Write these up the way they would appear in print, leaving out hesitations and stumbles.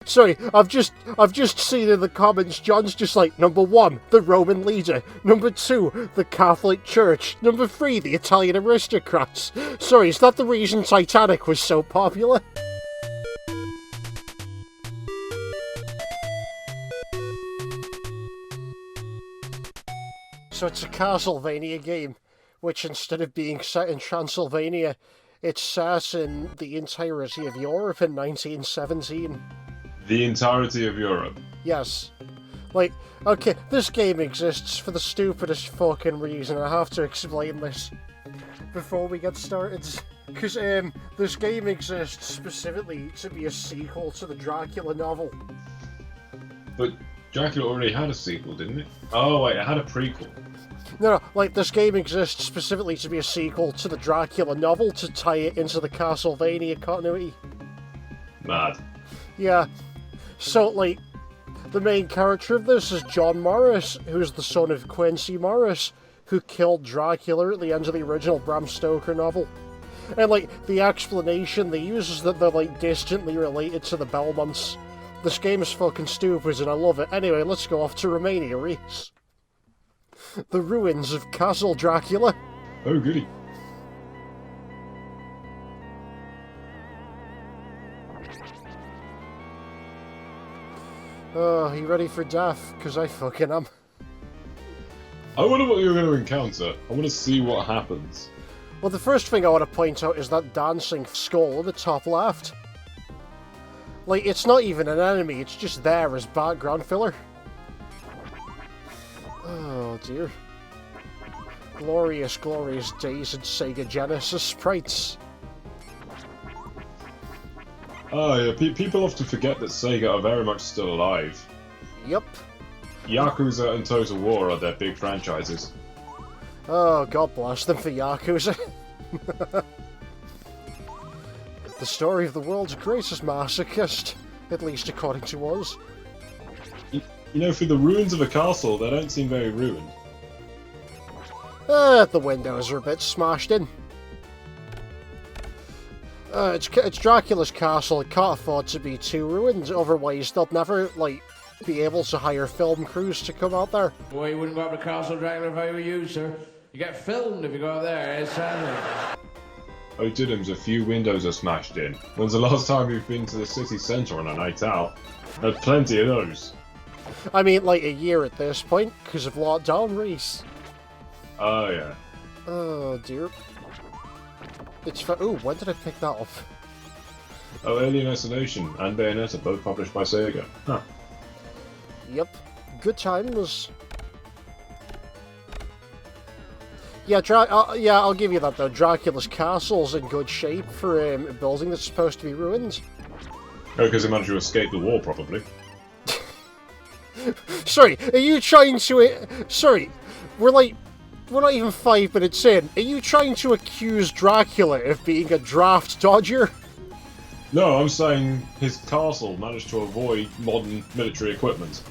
Sorry, I've just seen in the comments, John's just like, number 1, the Roman leader, number 2, the Catholic Church, number 3, the Italian aristocrats. Sorry, is that the reason Titanic was so popular? So it's a Castlevania game, which instead of being set in Transylvania, it's set in the entirety of Europe in 1917. The entirety of Europe? Yes. Like, okay, this game exists for the stupidest fucking reason. I have to explain this before we get started. Because, this game exists specifically to be a sequel to the Dracula novel. But Dracula already had a sequel, didn't it? Oh wait, it had a prequel. No, like, this game exists specifically to be a sequel to the Dracula novel to tie it into the Castlevania continuity. Mad. Yeah. So, like, the main character of this is John Morris, who's the son of Quincy Morris, who killed Dracula at the end of the original Bram Stoker novel. And, like, the explanation they use is that they're, like, distantly related to the Belmonts. This game is fucking stupid and I love it. Anyway, let's go off to Romania, Reese. The ruins of Castle Dracula. Oh, goody. Oh, you ready for death? Because I fucking am. I wonder what you're going to encounter. I want to see what happens. Well, the first thing I want to point out is that dancing skull in the top left. Like, it's not even an enemy, it's just there as background filler. Oh dear. Glorious, glorious days in Sega Genesis sprites. Oh yeah, people often forget that Sega are very much still alive. Yep. Yakuza and Total War are their big franchises. Oh, God bless them for Yakuza. The story of the world's greatest masochist, at least according to us. You know, through the ruins of a castle, they don't seem very ruined. The windows are a bit smashed in. It's Dracula's castle. It can't afford to be too ruined, otherwise they'll never, like, be able to hire film crews to come out there. Well, you wouldn't go up to Castle Dracula if I were you, sir. You get filmed if you go up there, it's sadly. Oh, Diddums, a few windows are smashed in. When's the last time you've been to the city centre on a night out? There's plenty of those. I mean, like, a year at this point, because of lockdown, Reese. Oh, yeah. Oh, dear. It's for... Ooh, when did I pick that up? Oh, Alien Isolation and Bayonetta, both published by Sega. Huh. Yep. Good times. Yeah, I'll give you that, though. Dracula's castle's in good shape for a building that's supposed to be ruined. Oh, because they managed to escape the war, probably. Sorry, are you trying to... Sorry, we're not even 5 minutes in. Are you trying to accuse Dracula of being a draft dodger? No, I'm saying his castle managed to avoid modern military equipment.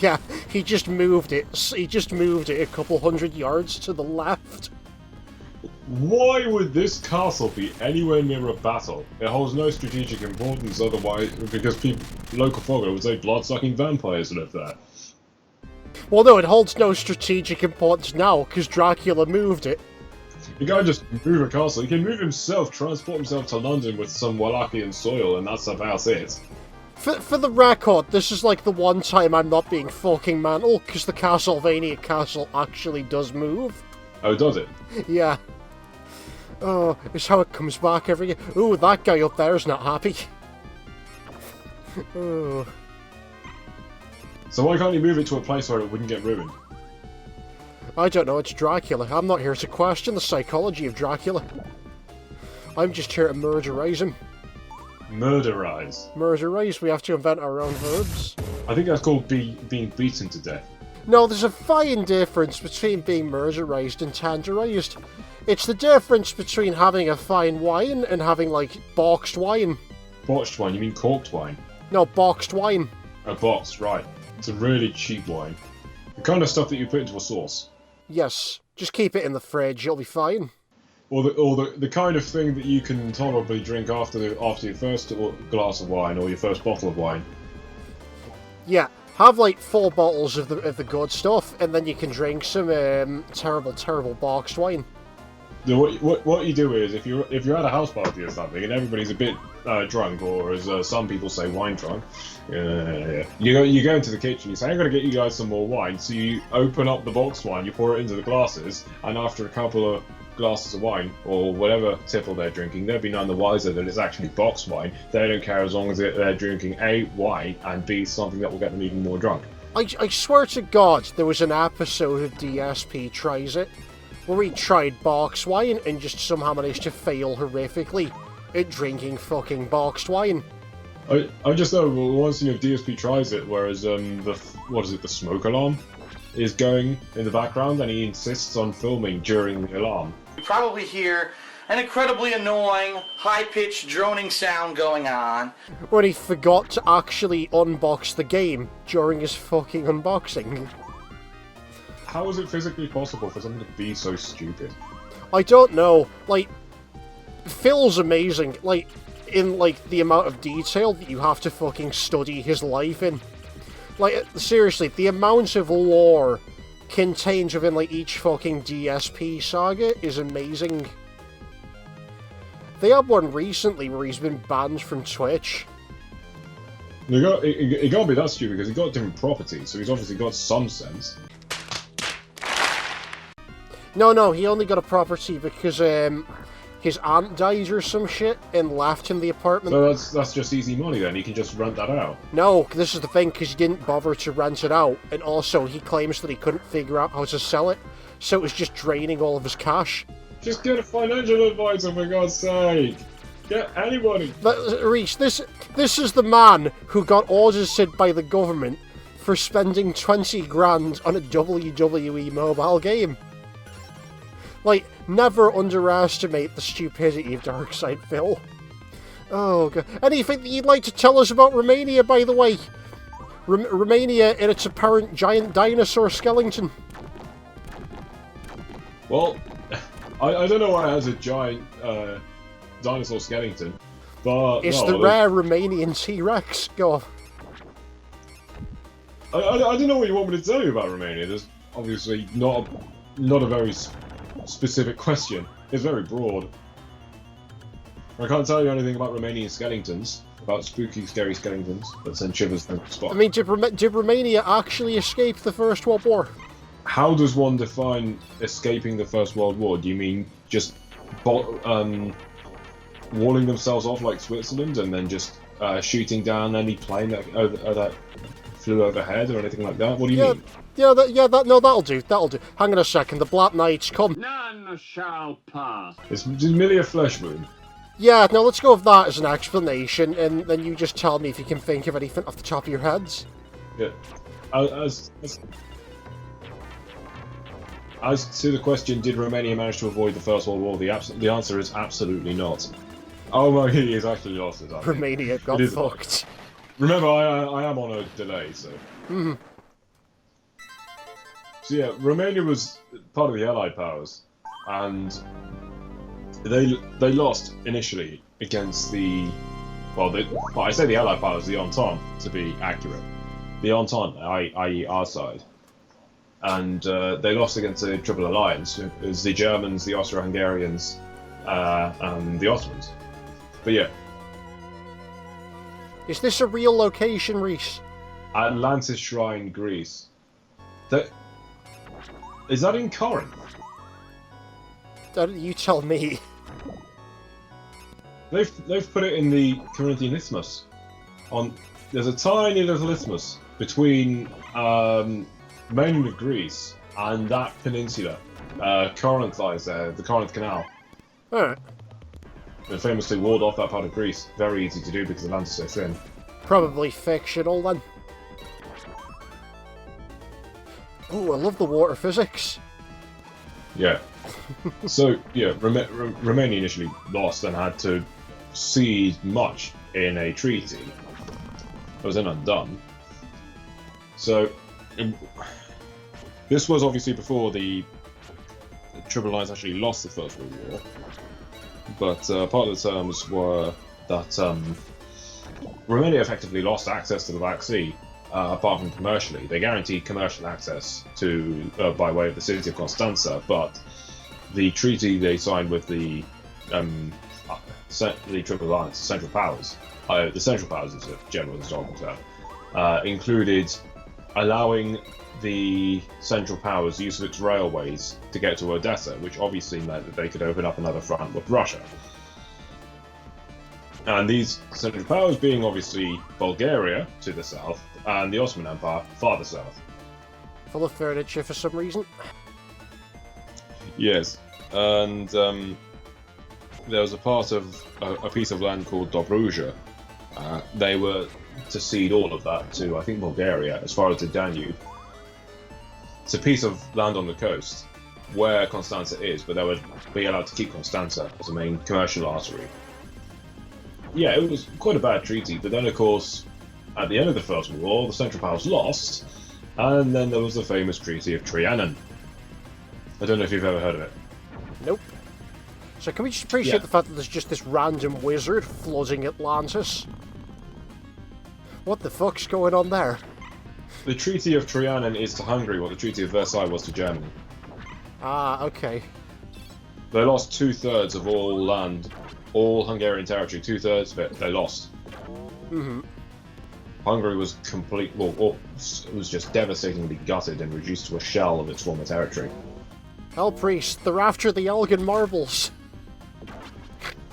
Yeah, he just moved it. He just moved it a couple hundred yards to the left. Why would this castle be anywhere near a battle? It holds no strategic importance otherwise, because local folk would say blood-sucking vampires live there. Well, no, it holds no strategic importance now, because Dracula moved it. You can't just move a castle, he can move himself, transport himself to London with some Wallachian soil, and that's about it. For the record, this is like the one time I'm not being fucking mental, because the Castlevania castle actually does move. Oh, does it? Yeah. Oh, it's how it comes back every year. Ooh, that guy up there is not happy. Oh. So why can't you move it to a place where it wouldn't get ruined? I don't know, it's Dracula. I'm not here to question the psychology of Dracula. I'm just here to murderize him. Murderize? Murderize, we have to invent our own verbs. I think that's called being beaten to death. No, there's a fine difference between being murderized and tenderized. It's the difference between having a fine wine and having, like, boxed wine. Botched wine? You mean corked wine? No, boxed wine. Oh, boxed, right. It's a really cheap wine. The kind of stuff that you put into a sauce. Yes, just keep it in the fridge, you'll be fine. Or the kind of thing that you can tolerably drink after your first glass of wine or your first bottle of wine, Yeah, have like 4 bottles of the good stuff, and then you can drink some terrible boxed wine. What you do is if you're at a house party or something and everybody's a bit drunk, or as some people say, wine drunk, you go into the kitchen. You say, "I'm gonna get you guys some more wine." So you open up the boxed wine, you pour it into the glasses, and after a couple of glasses of wine or whatever tipple they're drinking, they'll be none the wiser that it's actually boxed wine. They don't care as long as they're drinking A, wine, and B, something that will get them even more drunk. I swear to God, there was an episode of DSP Tries It where he tried boxed wine and just somehow managed to fail horrifically at drinking fucking boxed wine. I just know once DSP tries it, whereas the smoke alarm is going in the background, and he insists on filming during the alarm. You probably hear an incredibly annoying, high-pitched droning sound going on. When he forgot to actually unbox the game during his fucking unboxing. How is it physically possible for someone to be so stupid? I don't know. Like, Phil's amazing. Like, in the amount of detail that you have to fucking study his life in. Like, seriously, the amount of lore contained within each fucking DSP saga is amazing. They had one recently where he's been banned from Twitch. It can't be that stupid because he got different properties, so he's obviously got some sense. No, he only got a property because his aunt died or some shit and left him the apartment. So that's just easy money then, he can just rent that out. No, this is the thing, because he didn't bother to rent it out, and also he claims that he couldn't figure out how to sell it, so it was just draining all of his cash. Just get a financial advisor, for God's sake! Get anybody! Reese, this is the man who got audited by the government for spending 20 grand on a WWE mobile game. Like, never underestimate the stupidity of Darkside Phil. Oh, God. Anything that you'd like to tell us about Romania, by the way? Romania and its apparent giant dinosaur skeleton. Well, I don't know why it has a giant dinosaur skeleton, but... It's the rare Romanian T-Rex. Go on. I don't know what you want me to tell you about Romania. There's obviously not a very specific question. It's very broad. I can't tell you anything about Romanian skeletons, about spooky, scary skeletons that send shivers down the spot. I mean, did Romania actually escape the First World War? How does one define escaping the First World War? Do you mean just walling themselves off like Switzerland and then just shooting down any plane that flew overhead or anything like that? What do you mean? That'll do. Hang on a second, the Black Knights come. None shall pass. It's merely a flesh wound. Yeah, no, let's go with that as an explanation, and then you just tell me if you can think of anything off the top of your heads. Yeah. As to the question, did Romania manage to avoid the First World War? The answer is absolutely not. Oh my, he is actually lost it. Romania got fucked. Remember, I am on a delay, so... Mm-hmm. So yeah, Romania was part of the Allied powers, and they lost initially against the... Well, I say the Allied powers, the Entente, to be accurate. The Entente, i.e. our side. And they lost against the Triple Alliance. It was the Germans, the Austro-Hungarians, and the Ottomans. But yeah. Is this a real location, Reese? Atlantis Shrine, Greece. Is that in Corinth? You tell me. They've put it in the Corinthian Isthmus. There's a tiny little isthmus between mainland of Greece and that peninsula. Corinth lies there, the Corinth Canal. Alright. They famously walled off that part of Greece. Very easy to do because the land is so thin. Probably fictional then. Ooh, I love the water physics. Yeah. So, yeah, Romania initially lost and had to cede much in a treaty. It was then undone. So, this was obviously before the Triple Alliance actually lost the First World War. But part of the terms were that Romania effectively lost access to the Black Sea apart from commercially. They guaranteed commercial access to by way of the city of Constanza, but the treaty they signed with the Triple Alliance, Central Powers, the Central Powers is a general historical term, included allowing the Central Powers use of its railways to get to Odessa, which obviously meant that they could open up another front with Russia. And these Central Powers being obviously Bulgaria to the south and the Ottoman Empire farther south. Full of furniture for some reason. Yes, and there was a part of a piece of land called Dobruja. They were to cede all of that to, I think, Bulgaria, as far as the Danube. It's a piece of land on the coast where Constanza is, but they would be allowed to keep Constanza as a main commercial artery. Yeah, it was quite a bad treaty, but then, of course, at the end of the First World War, the Central Powers lost, and then there was the famous Treaty of Trianon. I don't know if you've ever heard of it. Nope. So can we just appreciate the fact that there's just this random wizard flooding Atlantis? What the fuck's going on there? The Treaty of Trianon is to Hungary what the Treaty of Versailles was to Germany. Ah, okay. They lost 2/3 of all land, all Hungarian territory, 2/3 of it they lost. Mm-hmm. Hungary was it was just devastatingly gutted and reduced to a shell of its former territory. Hell Priest, they're after the Elgin marbles.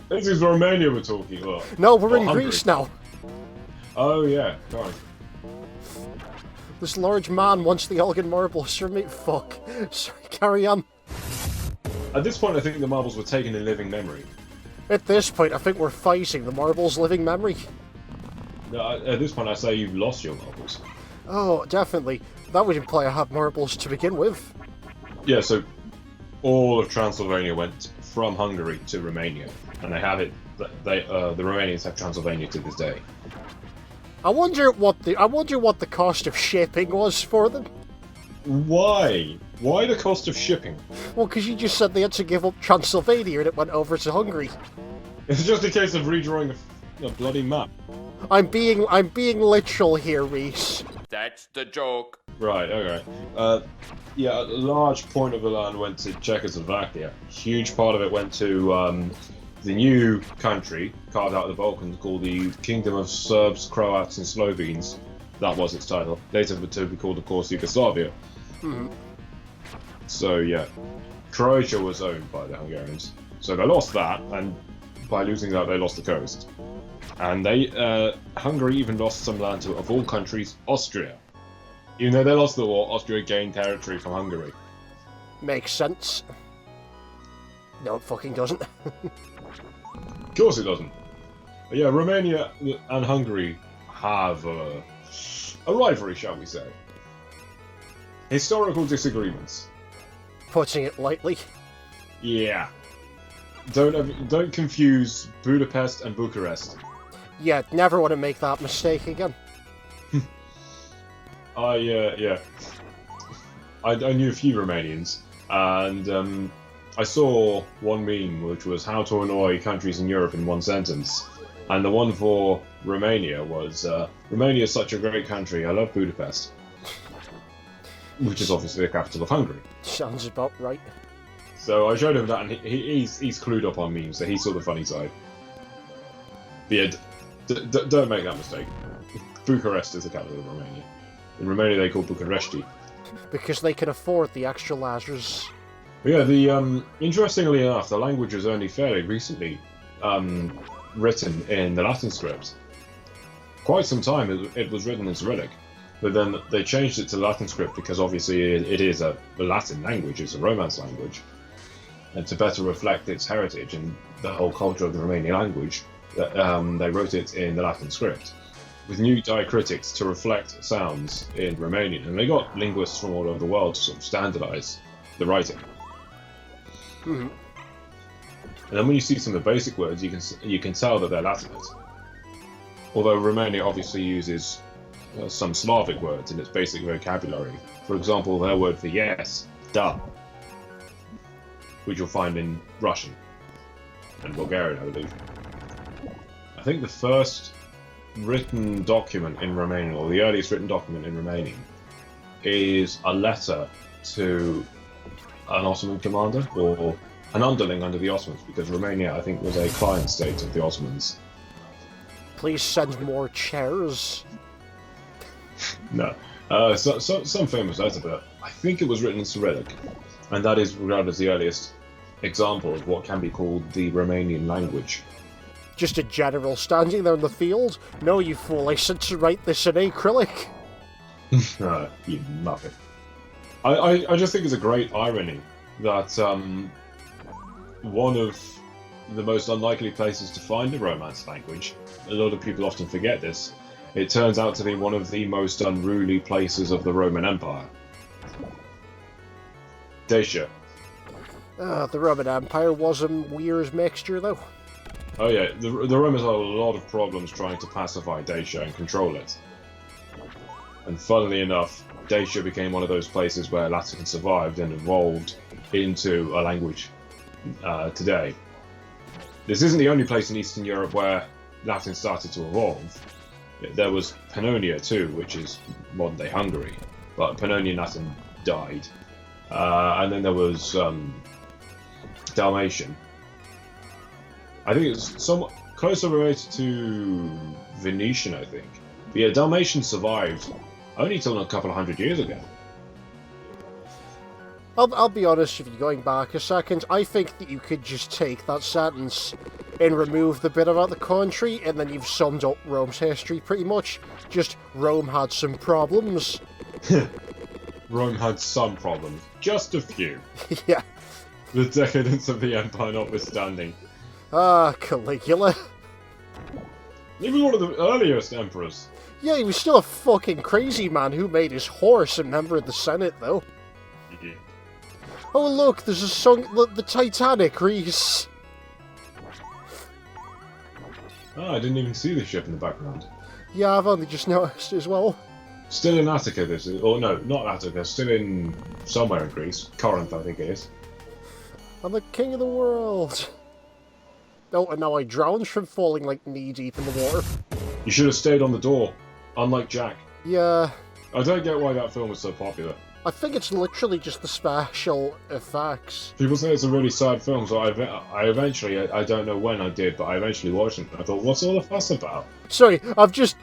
This is Romania we're talking about. No, we're in Hungary. Greece now. Oh yeah, right. This large man wants the Elgin marbles from me. Fuck. Sorry, carry on. At this point, I think the marbles were taken in living memory. At this point, I think we're fighting the marbles' living memory. At this point, I say you've lost your marbles. Oh, definitely. That would imply I have marbles to begin with. Yeah, so all of Transylvania went from Hungary to Romania, and they have it. The Romanians have Transylvania to this day. I wonder what the cost of shipping was for them. Why? Why the cost of shipping? Well, because you just said they had to give up Transylvania and it went over to Hungary. It's just a case of redrawing a bloody map. I'm being literal here, Reese. That's the joke. Right. Okay. Yeah, a large point of the land went to Czechoslovakia. Huge part of it went to the new country carved out of the Balkans called the Kingdom of Serbs, Croats, and Slovenes. That was its title. Later to be called, of course, Yugoslavia. Mm-hmm. So yeah, Croatia was owned by the Hungarians. So they lost that, and by losing that, they lost the coast. And Hungary even lost some land to, of all countries, Austria. Even though they lost the war, Austria gained territory from Hungary. Makes sense. No, it fucking doesn't. Of course it doesn't. But yeah, Romania and Hungary have a rivalry, shall we say. Historical disagreements. Putting it lightly. Yeah. Don't confuse Budapest and Bucharest. Yeah, never want to make that mistake again. I knew a few Romanians, and I saw one meme which was how to annoy countries in Europe in one sentence, and the one for Romania was Romania is such a great country, I love Budapest, which is obviously the capital of Hungary. Sounds about right. So I showed him that, and he's clued up on memes, so he saw the funny side. But yeah, don't make that mistake. Bucharest is the capital of Romania. In Romania, they call Bucharesti. Because they can afford the extra Lazarus. Yeah, interestingly enough, the language was only fairly recently written in the Latin script. Quite some time it was written in Cyrillic, but then they changed it to Latin script because obviously it is a Latin language, it's a Romance language, and to better reflect its heritage and the whole culture of the Romanian language, they wrote it in the Latin script, with new diacritics to reflect sounds in Romanian, and they got linguists from all over the world to sort of standardize the writing. Mm-hmm. And then when you see some of the basic words, you can tell that they're Latinate. Although Romania obviously uses some Slavic words in its basic vocabulary. For example, their word for yes, da, which you'll find in Russian and Bulgarian, I believe. I think the first written document in Romanian, or the earliest written document in Romanian, is a letter to an Ottoman commander, or an underling under the Ottomans, because Romania, I think, was a client state of the Ottomans. Please send more chairs. No. Some famous letter, but I think it was written in Cyrillic, and that is regarded as the earliest example of what can be called the Romanian language. Just a general standing there in the field. No, you fool, I said to write this in acrylic. You muppet. I just think it's a great irony that one of the most unlikely places to find a Romance language, a lot of people often forget this, it turns out to be one of the most unruly places of the Roman Empire. Dacia. The Roman Empire was a weird mixture, though. Oh yeah, the Romans had a lot of problems trying to pacify Dacia and control it. And funnily enough, Dacia became one of those places where Latin survived and evolved into a language today. This isn't the only place in Eastern Europe where Latin started to evolve. There was Pannonia too, which is modern-day Hungary, but Pannonian Latin died. And then there was Dalmatian. I think it's somewhat closer related to Venetian, I think. But yeah, Dalmatian survived only till a couple of hundred years ago. I'll be honest with you, going back a second, I think that you could just take that sentence and remove the bit about the country, and then you've summed up Rome's history pretty much. Just, Rome had some problems. Rome had some problems. Just a few. Yeah. The decadence of the empire notwithstanding. Caligula. He was one of the earliest emperors. Yeah, he was still a fucking crazy man who made his horse a member of the Senate, though. Yeah. Oh look, there's a song, the Titanic, Reese. Oh, I didn't even see the ship in the background. Yeah, I've only just noticed as well. Still in Attica, this is. Or no, not Attica, still in somewhere in Greece. Corinth, I think it is. I'm the king of the world. Oh, and now I drowned from falling like knee-deep in the water. You should have stayed on the door, unlike Jack. Yeah. I don't get why that film was so popular. I think it's literally just the special effects. People say it's a really sad film, so I eventually, I don't know when I did, but I eventually watched it. I thought, what's all the fuss about? Sorry, I've just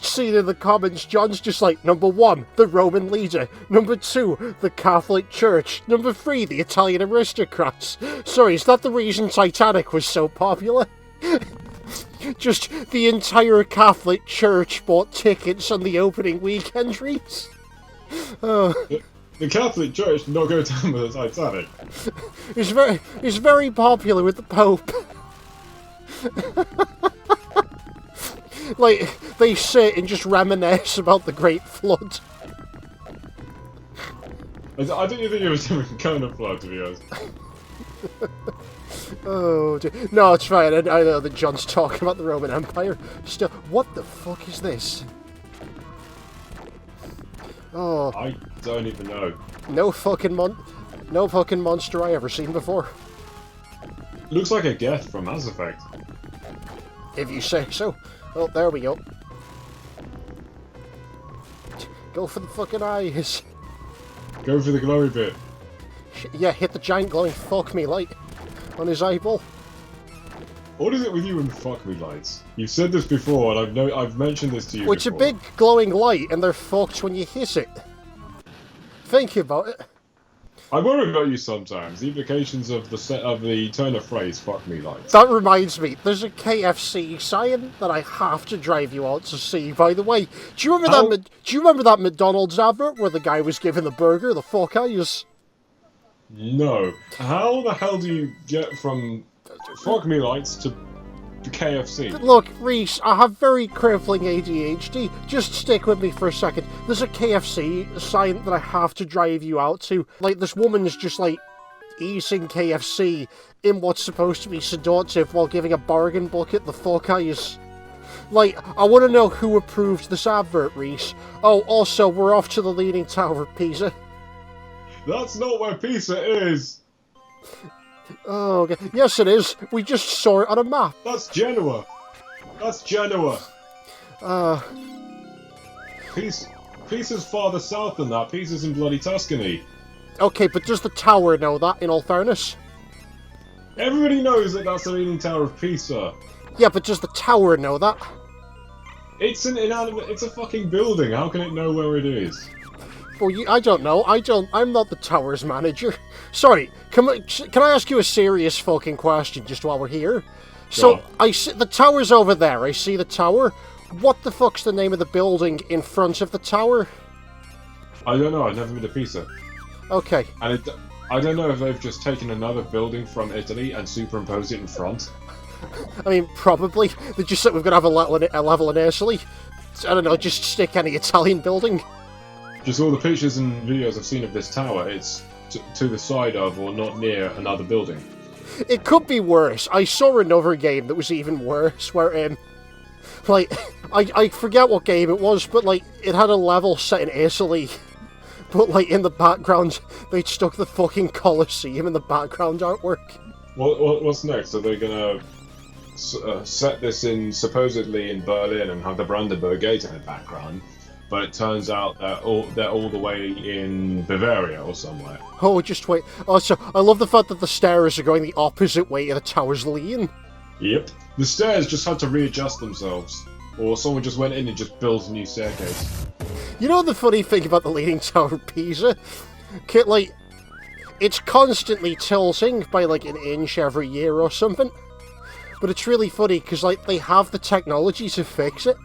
seen in the comments, John's just like, number 1, the Roman leader. Number 2, the Catholic Church. Number 3, the Italian aristocrats. Sorry, is that the reason Titanic was so popular? Just the entire Catholic Church bought tickets on the opening weekend, Reese. Oh. The Catholic Church did not go down with the Titanic. He's very popular with the Pope. Like, they sit and just reminisce about the Great Flood. I don't think it was even kind of flood, to be honest. Oh, dear. No, it's fine. I know that John's talking about the Roman Empire. Still, what the fuck is this? Oh. I don't even know. No fucking monster I ever seen before. Looks like a Geth from Mass Effect. If you say so. Oh, there we go. Go for the fucking eyes. Go for the glory bit. Yeah, hit the giant glowing fuck me light on his eyeball. What is it with you and fuck me lights? You've said this before, and I've mentioned this to you It's before. a big glowing light, and they're fucked when you hit it. Think about it. I worry about you sometimes. The implications of the turn of phrase "fuck me" lights. That reminds me, there's a KFC sign that I have to drive you out to see. By the way, do you remember that McDonald's advert where the guy was giving the burger the fuck eyes? No. How the hell do you get from "fuck me" lights to KFC? Look, Reese, I have very crippling ADHD. Just stick with me for a second. There's a KFC sign that I have to drive you out to. Like, this woman's just, like, eating KFC in what's supposed to be seductive while giving a bargain bucket the fuck eyes. Like, I want to know who approved this advert, Reese. Oh, also, we're off to the Leaning Tower of Pisa. That's not where Pisa is! Oh, okay. Yes, it is. We just saw it on a map. That's Genoa! That's Genoa! Pisa's farther south than that. Pisa's in bloody Tuscany. Okay, but does the tower know that, in all fairness? Everybody knows that that's the Leaning Tower of Pisa. Yeah, but does the tower know that? It's an inanimate. It's a fucking building. How can it know where it is? Well, I don't know. I'm not the tower's manager. Sorry, can I ask you a serious fucking question just while we're here? So, I see the tower's over there. I see the tower. What the fuck's the name of the building in front of the tower? I don't know. I've never been to Pisa. Okay. And I don't know if they've just taken another building from Italy and superimposed it in front. I mean, probably. They just said we're going to have a level in Italy. I don't know, just stick any Italian building. Just all the pictures and videos I've seen of this tower, it's to the side of or not near another building. It could be worse. I saw another game that was even worse, where, like, I forget what game it was, but, like, it had a level set in Italy, but, like, in the background, they'd stuck the fucking Colosseum in the background artwork. What's next? Are they gonna set this in, supposedly in Berlin, and have the Brandenburg Gate in the background? But it turns out that they're all the way in Bavaria or somewhere. Oh, just wait. Also, I love the fact that the stairs are going the opposite way to the tower's lean. Yep. The stairs just had to readjust themselves. Or someone just went in and just built a new staircase. You know the funny thing about the Leaning Tower of Pisa? Like, it's constantly tilting by like an inch every year or something. But it's really funny because, like, they have the technology to fix it.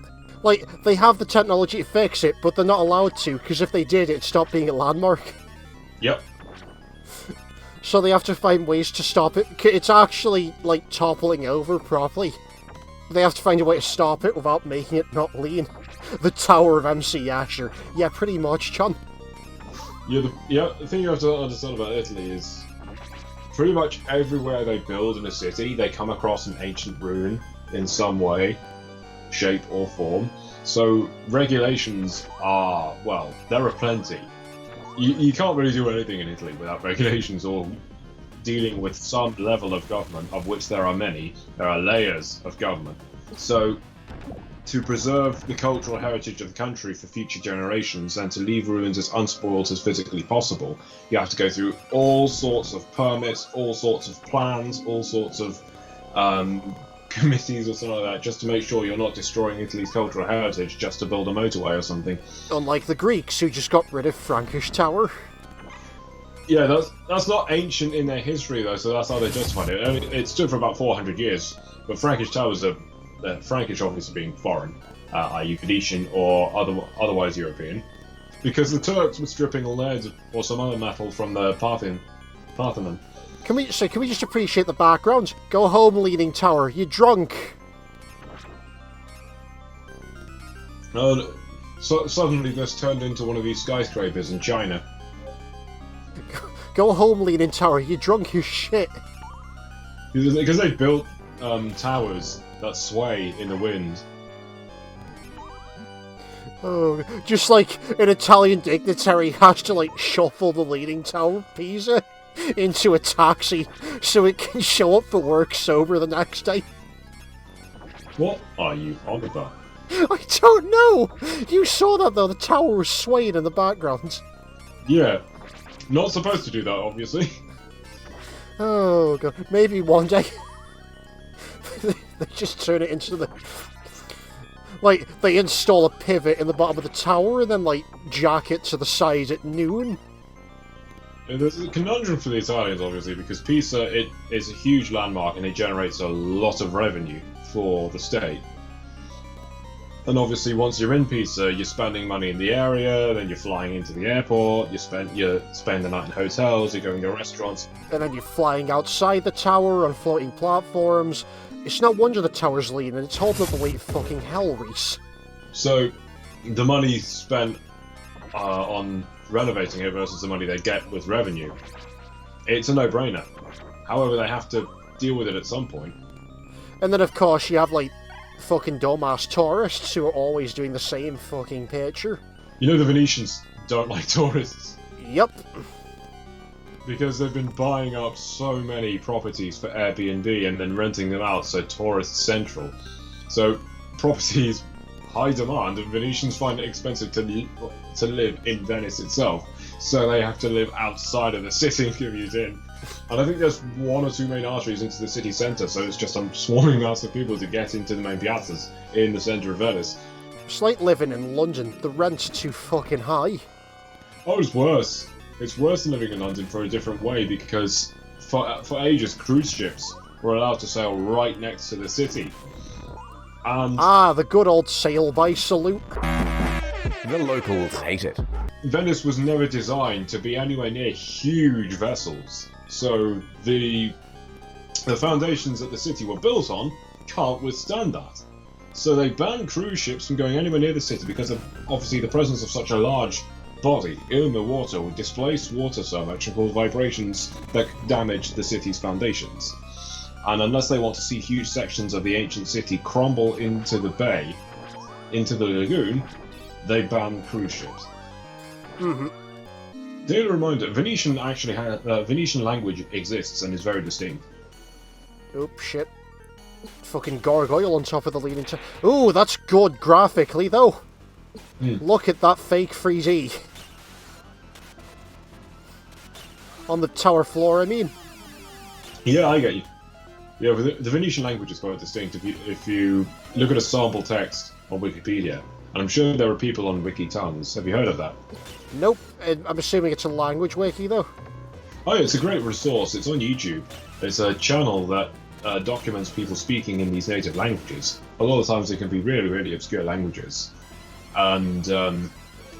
Like, they have the technology to fix it, but they're not allowed to, because if they did, it'd stop being a landmark. Yep. So they have to find ways to stop it. It's actually, like, toppling over properly. They have to find a way to stop it without making it not lean. The Tower of MC Asher. Yeah, pretty much, John. Yeah, the thing you have to understand about Italy is pretty much everywhere they build in a city, they come across an ancient ruin in some way, shape or form. So regulations are, well, there are plenty. You can't really do anything in Italy without regulations or dealing with some level of government, of which there are many. There are layers of government. So to preserve the cultural heritage of the country for future generations and to leave ruins as unspoiled as physically possible, you have to go through all sorts of permits, all sorts of plans, all sorts of committees or something like that, just to make sure you're not destroying Italy's cultural heritage just to build a motorway or something. Unlike the Greeks, who just got rid of Frankish Tower. Yeah, that's not ancient in their history though, so that's how they justified it. I mean, it stood for about 400 years, but Frankish towers are Frankish obviously being foreign, i.e. Venetian or otherwise European, because the Turks were stripping lead or some other metal from the Parthenon. Can we just appreciate the background? Go home, Leaning Tower. You're drunk. So suddenly this turned into one of these skyscrapers in China. Go home, Leaning Tower. You're drunk as shit. Because they built towers that sway in the wind. Oh, just like an Italian dignitary has to, like, shuffle the Leaning Tower of Pisa into a taxi so it can show up for work sober the next day. What are you on about? I don't know! You saw that though, the tower was swaying in the background. Yeah. Not supposed to do that, obviously. Oh god, maybe one day they just turn it into the... Like, they install a pivot in the bottom of the tower and then, like, jack it to the side at noon. There's a conundrum for the Italians, obviously, because Pisa, it is a huge landmark and it generates a lot of revenue for the state. And obviously, once you're in Pisa, you're spending money in the area, then you're flying into the airport, you spend the night in hotels, you're going to restaurants. And then you're flying outside the tower on floating platforms. It's no wonder the tower's leaning, it's holding up the weight of fucking hell, Reese. So, the money spent on renovating it versus the money they get with revenue, it's a no-brainer. However, they have to deal with it at some point. And then, of course, you have, like, fucking dumbass tourists who are always doing the same fucking picture. You know the Venetians don't like tourists. Yep. Because they've been buying up so many properties for Airbnb and then renting them out so tourist central. So properties high demand, and Venetians find it expensive to live in Venice itself, so they have to live outside of the city and commute in. And I think there's one or two main arteries into the city centre, so it's just a swarming mass of people to get into the main piazzas in the centre of Venice. It's like living in London. The rent's too fucking high. Oh, it's worse. It's worse than living in London for a different way, because for ages cruise ships were allowed to sail right next to the city. And the good old sail-by salute. The locals hate it. Venice was never designed to be anywhere near huge vessels, so the foundations that the city were built on can't withstand that. So they banned cruise ships from going anywhere near the city because of, obviously, the presence of such a large body in the water would displace water so much and cause vibrations that damage the city's foundations. And unless they want to see huge sections of the ancient city crumble into the bay, into the lagoon, they ban cruise ships. Daily reminder: Venetian actually Venetian language exists and is very distinct. Oop, shit. Fucking gargoyle on top of the leaning tower. Ooh, that's good graphically, though. Look at that fake 3D. On the tower floor, I mean. Yeah, I get you. Yeah, but the Venetian language is quite distinct. If you look at a sample text on Wikipedia, and I'm sure there are people on Wiki Tongues. Have you heard of that? Nope. I'm assuming it's a language wiki, though. Oh, yeah, it's a great resource. It's on YouTube. It's a channel that documents people speaking in these native languages. A lot of times they can be really, really obscure languages. And a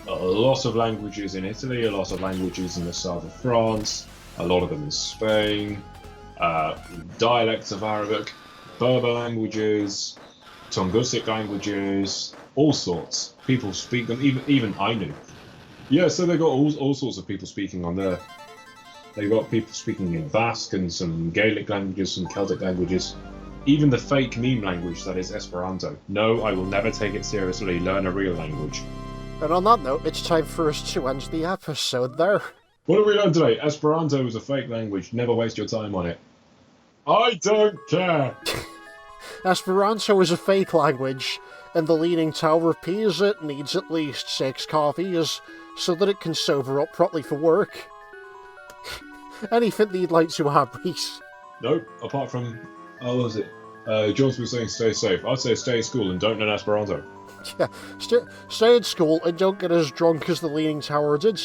lot of languages in Italy, a lot of languages in the south of France, a lot of them in Spain, dialects of Arabic, Berber languages, Tungusic languages, all sorts. People speak them, even Ainu. Yeah, so they've got all sorts of people speaking on there. They've got people speaking in Basque and some Gaelic languages, some Celtic languages. Even the fake meme language that is Esperanto. No, I will never take it seriously. Learn a real language. And on that note, it's time for us to end the episode there. What have we learned today? Esperanto is a fake language. Never waste your time on it. I don't care. Esperanto is a fake language, and the Leaning Tower of Pisa needs at least 6 coffees so that it can sober up properly for work. Anything that you'd like to add, Reese? Nope, apart from, what was it? Jones was saying stay safe. I'd say stay in school and don't learn Esperanto. Yeah, stay in school and don't get as drunk as the Leaning Tower did.